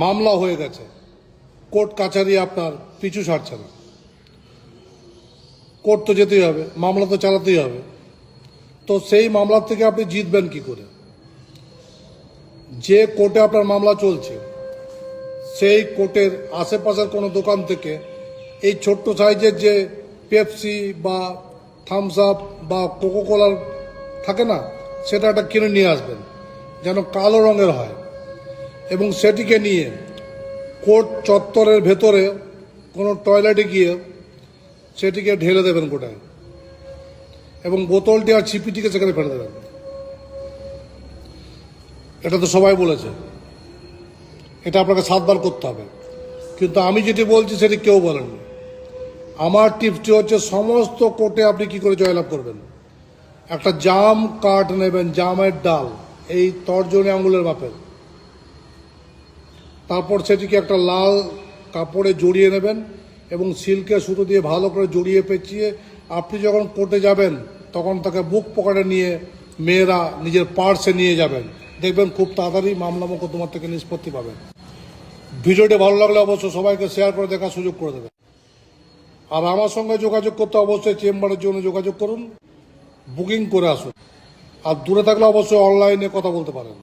মামলা হয়ে গেছে, কোর্ট কাছারি আপনার পিছু ছাড়ছে না, কোর্ট তো যেতেই হবে, মামলা তো চালাতেই হবে। তো সেই মামলার থেকে আপনি জিতবেন কি করে? যে কোর্টে আপনার মামলা চলছে সেই কোর্টের আশেপাশের কোনো দোকান থেকে এই ছোট্ট সাইজের যে পেপসি বা থামস আপ বা কোকোকোলার থাকে না, সেটা একটা কিনে নিয়ে আসবেন, যেন কালো রঙের হয়, এবং সেটিকে নিয়ে কোর্ট চত্বরের ভেতরে কোনো টয়লেটে গিয়ে সেটিকে ঢেলে দেবেন গোটায়, এবং বোতলটি আর ছিপিটিকে সেখানে ফেলে দেবেন। এটা তো সবাই বলেছে, এটা আপনাকে 7 বার করতে হবে, কিন্তু আমি যেটি বলছি সেটি কেউ বলেননি। আমার টিপসটি হচ্ছে, সমস্ত কোর্টে আপনি কি করে জয়লাভ করবেন। একটা জাম কাঠ নেবেন, জামের ডাল এই তর্জনী আঙুলের মাপের, তারপর সেটিকে একটা লাল কাপড়ে জড়িয়ে নেবেন এবং সিল্কের সুতো দিয়ে ভালো করে জড়িয়ে পেঁচিয়ে আপনি যখন কোর্টে যাবেন তখন তাকে বুক পকেটে নিয়ে মেয়েরা নিজের পার্সে নিয়ে যাবেন, দেখবেন খুব তাড়াতাড়ি মামলা মোকদ্দমার থেকে নিষ্পত্তি পাবেন। ভিডিওটি ভালো লাগলে অবশ্যই সবাইকে শেয়ার করে দেখার সুযোগ করে দেবেন। আর আমার সঙ্গে যোগাযোগ করতে অবশ্যই চেম্বারের জন্য যোগাযোগ করুন, বুকিং করে আসুন। আর দূরে থাকলে অবশ্যই অনলাইনে কথা বলতে পারেন।